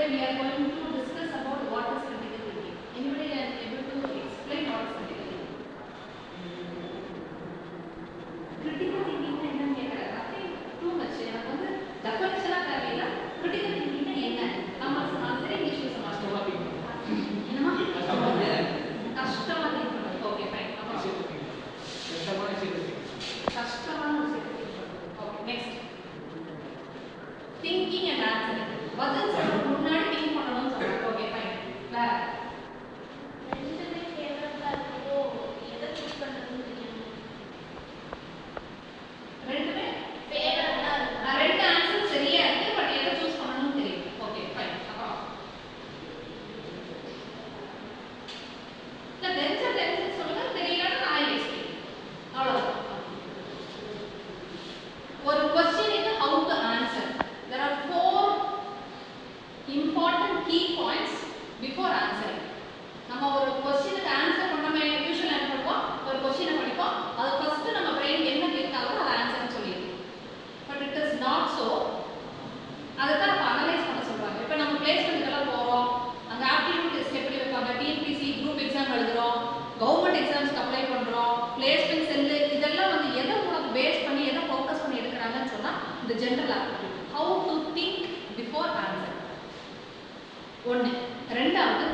today we are going to discuss about what is critical thinking. Anybody is able to explain what is critical thinking? Critical thinking என்னன்னு கேக்குறாங்க. Too much. எனக்கு வந்து definition-ஆ தேவையில்ல. Critical thinking என்ன? நம்ம சரி இங்கிலீஷ்ல சொல்லாம என்னமா? கஷ்டமா think பண்ணுறது. Okay, fine. கஷ்டமான விஷயம். Okay, next. Thinking and answering. பதில் சொல்ற முன்னாடி think பண்ணணும்னு சொல்றாங்க. Okay, fine. வேற ரெண்டுமே ஃபேவரட்டா இருக்கோ எதை சூஸ் பண்றதுன்னு தெரியும். ரெண்டுமே ஃபேவரட்டா இருக்கு. ரெண்டு ஆன்சர் சரியா இருக்கு பட் எதை சூஸ் பண்ணணும்னு தெரியும். Okay fine. அப்புறம் இல்ல தெரிஞ்ச சொல்லுங்க தெரியலன்னா நான் எக்ஸ்பிளைன் அவ்வளவுதான். ஒரு question how to answer. There are 4 important key points before answering. நம்ம ஒரு क्वेश्चனுக்கு ஆன்சர் பண்ணாம யூசுவலா என்ன பண்ணுவோம்? ஒரு क्वेश्चனை படிப்போம். அது ஃபர்ஸ்ட் நம்ம பிரெயின் என்ன கிளிக் ஆகுதோ அதை ஆன்சர் சொல்லிடுவோம். But it is not so. அதை தான் நம்ம அனலைஸ் பண்ண சொல்றாங்க. இப்போ நம்ம பிளேஸ்மென்ட்லாம் போறோம். அங்க ஆப்டிட்யூட் டெஸ்ட் எப்படி வைப்பாங்க? டிஎன்பிசி குரூப் எக்ஸாம் எழுதுறோம். கவர்மெண்ட் எக்ஸாம்ஸ்க்கு அப்ளை பண்றோம். பிளேஸ்மென்ட் செல் இதெல்லாம் வந்து எதை உங்களுக்கு பேஸ் பண்ணி எதை ஃபோக்கஸ் பண்ணி எடுக்கறாங்கன்னு சொன்னா இந்த general aptitude. How to think before answer. ஒன்னு. ரெண்டாவது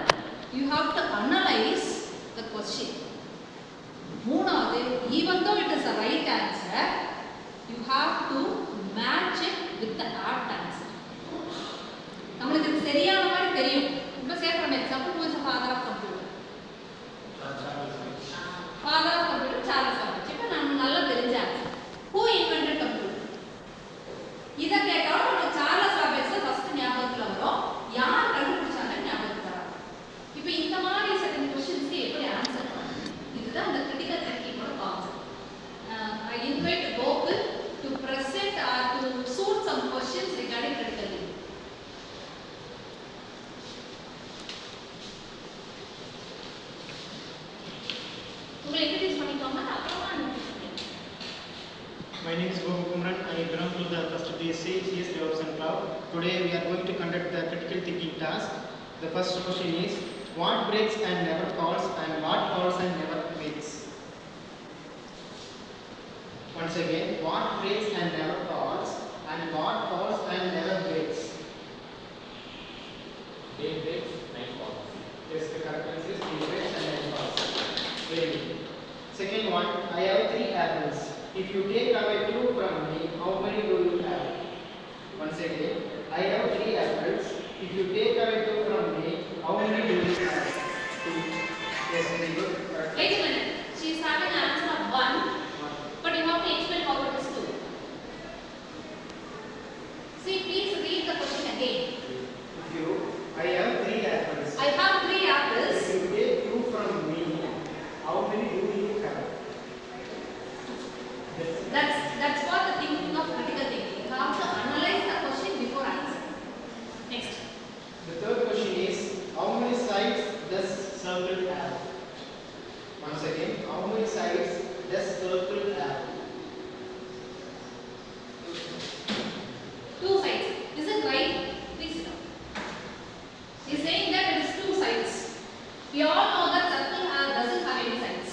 you have to analyze the question. மூணாவது even though it is a right answer you have to match it with the apt answer. நமக்கு இது சரியான மாதிரி தெரியும். இப்போ say for an example, who is the father of computer? Father of computer Charles Babbage. இப்போ நம்ம நல்லா தெரிஞ்ச answer. Who invented computer? இத கேட்டா நமக்கு சார்லஸ் பாபேஜ் ஃபர்ஸ்ட் ஞாபகத்துல வரும். யார் கண்டுபிடிச்சாங்கன்னு ஞாபகத்துல வரும். இப்போ இந்த மாதிரி செகண்ட் क्वेश्चंஸ்க்கு எப்படி ஆன்சர் பண்ணணும்? இதுதான் அந்த கிரிட்டிக்கல் திங்கிங்கோட concept. I invite Gokul to present or to shoot some questions regarding critical thinking. உங்களை இன்ட்ரோ듀ce பண்ணிக்கோங்க அப்புறமா My name is Gokul Kumran. I belong to the first BSc CS Development Club. Today we are going to conduct the critical thinking task. The first question is, what breaks and never falls and what falls and never breaks? Once again, what breaks and never falls and what falls and never breaks? Day breaks, night falls. Yes, the correct answer is day breaks and night falls. Very good. Second one, I have 3 apples. If you take away 2 from me, how many do you have? Once again, I have 3 apples. If you take away 2 from me, how many do you have? 2. Yes, very good. Correct. Wait a minute. She is having an answer of 1, but you have to explain how it is 2. See, please read the question again. I have 3 apples. I have 3 apples. If you take 2 from me, how many do you have? That's what the thinking of critical thinking. You have to analyze the question before answer. Next. The third question is, how many sides does circle have? Once again, how many sides does circle have? 2 sides. Is it right? Please sit down. He is saying that it is 2 sides. We all know that circle doesn't have any sides,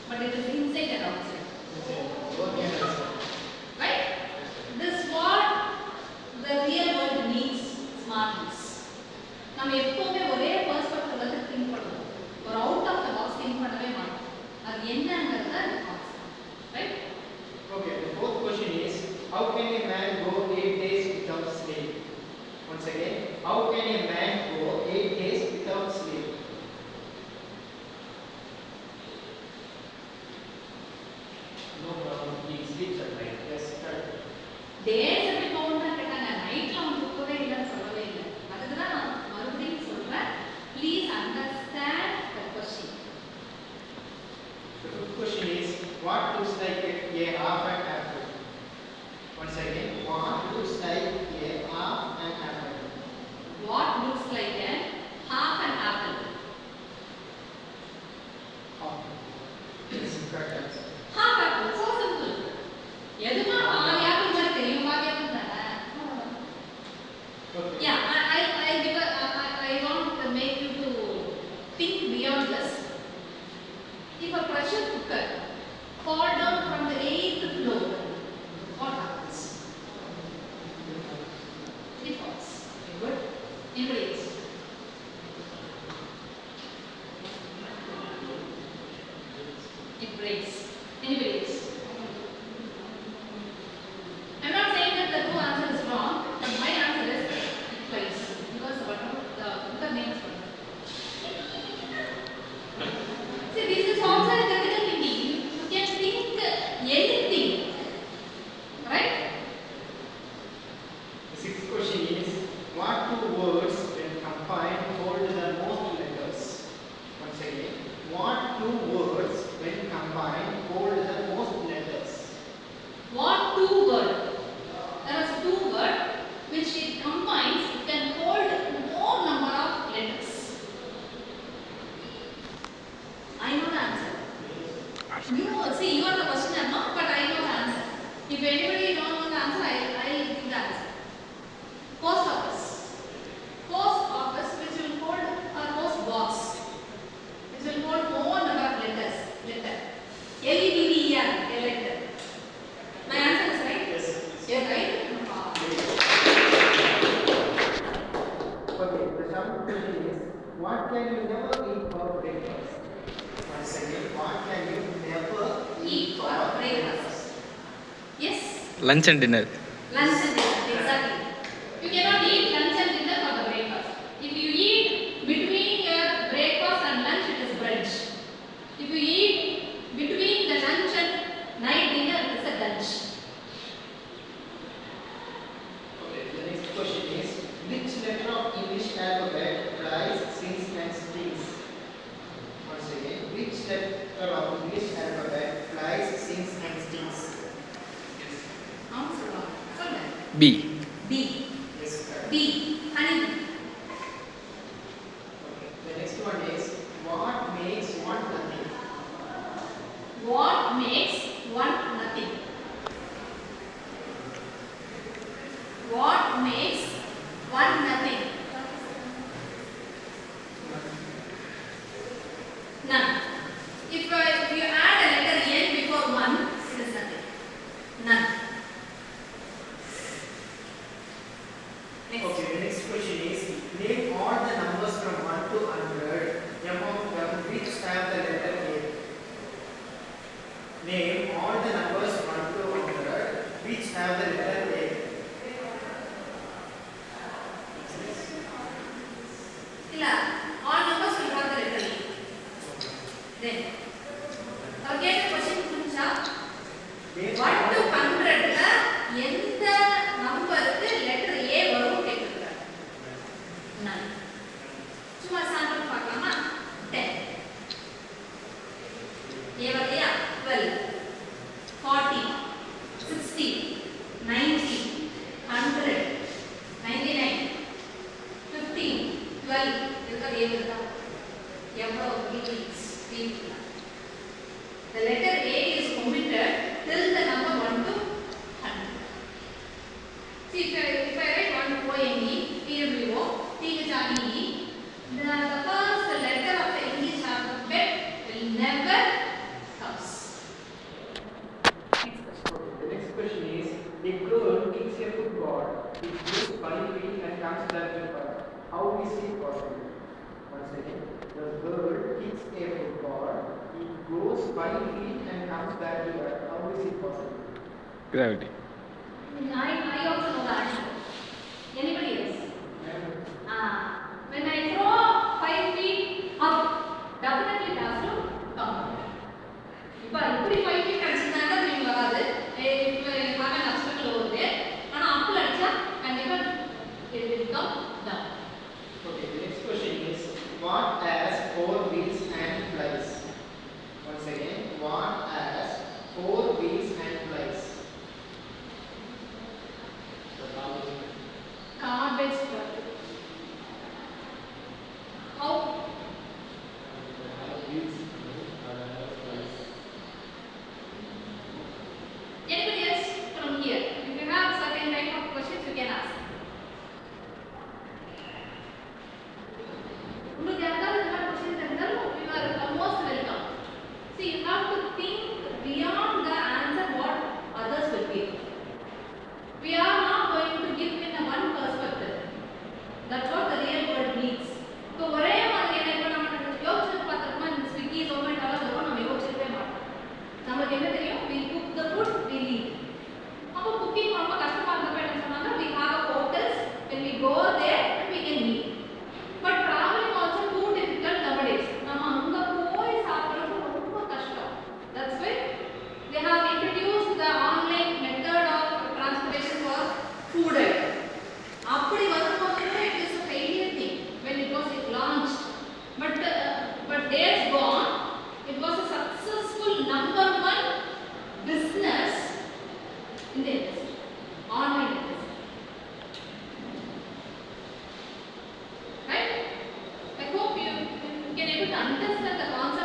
but it is inside and outside. Right? This what the real world needs, smartness. நம்ம எப்பவுமே ஒரே பெர்ஸ்பெக்டிவ்ல think பண்ணுவோம். ஒரு out of the box think பண்ணவே மாட்டோம். அது என்னங்கறத concept. Right? Okay, the fourth question is, how can a man go 8 days without sleep? Once again, how can a man go 8 days without sleep? No problem. He sleeps at night. Yes, correct. Days எப்படி போகும்னு கேட்டாங்க. நைட்ல அவன் தூக்கவே இல்லைன்னு சொல்லவே இல்லை. அதுக்கு தான் நான் மறுபடியும் சொல்றேன். Please understand the question. The fifth question is, what looks like a half an apple? Once again, what looks like a half an apple? What looks like a half an apple? Half. Yes, correct answer. Half apple. So simple. எதுமா பாதி apple மாதிரி தெரியும். பாதி apple தானே. Okay. Yeah, I give a a pressure cooker fall down from the 8th floor, what happens? It falls. Very good. Anybody else? It breaks. Anybody else? I'm not saying that the two answer is wrong, but my answer is it flies because the cooker name is wrong. See, this is also a critical thinking. You can think anything, right? The sixth question is, what two words when combined hold the most letters? Once again, what two words when combined hold the most letters? What two words? There are two words which it combines, it can hold more number of letters. I know the answer. You see, you are the questioner, no? But I know the answer. If anybody don't know the answer, I give the answer. Post office. Post office, which will hold, or post box, which will hold more number of letters. Letter. L-E-T-T-E-R, letter. My answer is right? Yes. You're right? Okay, the seventh question is, what can you never eat for breakfast? Once again, what can you never Eat for breakfast. Yes. Lunch and dinner. Lunch and dinner, exactly. You cannot eat lunch and dinner for the breakfast. If you eat between your breakfast and lunch, it is brunch. If you eat between the lunch and night dinner, it is a lunch. Okay, the next question is, which letter of English alphabet flies, sings and stings? Once again, which letter of English alphabet flies, sings and stings? Answer wrong. சொல்லுங்க. B. B. Yes, correct. B. Honey. Okay, the next one is, what makes one nothing? What makes one nothing? What makes one nothing? None. If you add a letter N before one, it is nothing. None. Next. Okay, the next question is, name all the numbers from 1 to 100 among them which have the letter A. Name all the numbers 1 to 100 which have the letter A. இல்ல all numbers will have the letter A. Then again question புரிஞ்சா Name 1 to all- 100ல எந்த நம்பருக்கு letter A வரும் கேக்குறாங்க. None. சும்மா sample பார்க்கலாமா? 10. A வரலையா? 12. 40. 60. 90. 100. 99. 15. 12. இருக்கா A இருக்கா? எவ்வளவு weeks? The letter A is omitted till the number 1 to 100. See, if I write 1 O-N-E, T-W-O, T-H-R-E-E, the first letter of the English alphabet will never comes. Next question. The next question is, a girl kicks a football, it goes 5 feet and comes back to her. How is it possible? Once again, the girl kicks a football, it goes 5 feet and comes back to her. How is it possible? Gravity. I also know the answer. Anybody else? When I throw 5 feet up, definitely it has to come. இப்போ இப்படி 5 feet அடிச்சிருந்தாங்க திரும்பி வராது. இப்போ பார்க்க நஷ்டங்கள் வருது. ஆனா அப்பில் அடிச்சா கண்டிப்பா it will come down. Okay, the next question is, what has 4 wheels and flies? Once again, what has 4 wheels and flies? The car which to understand the concept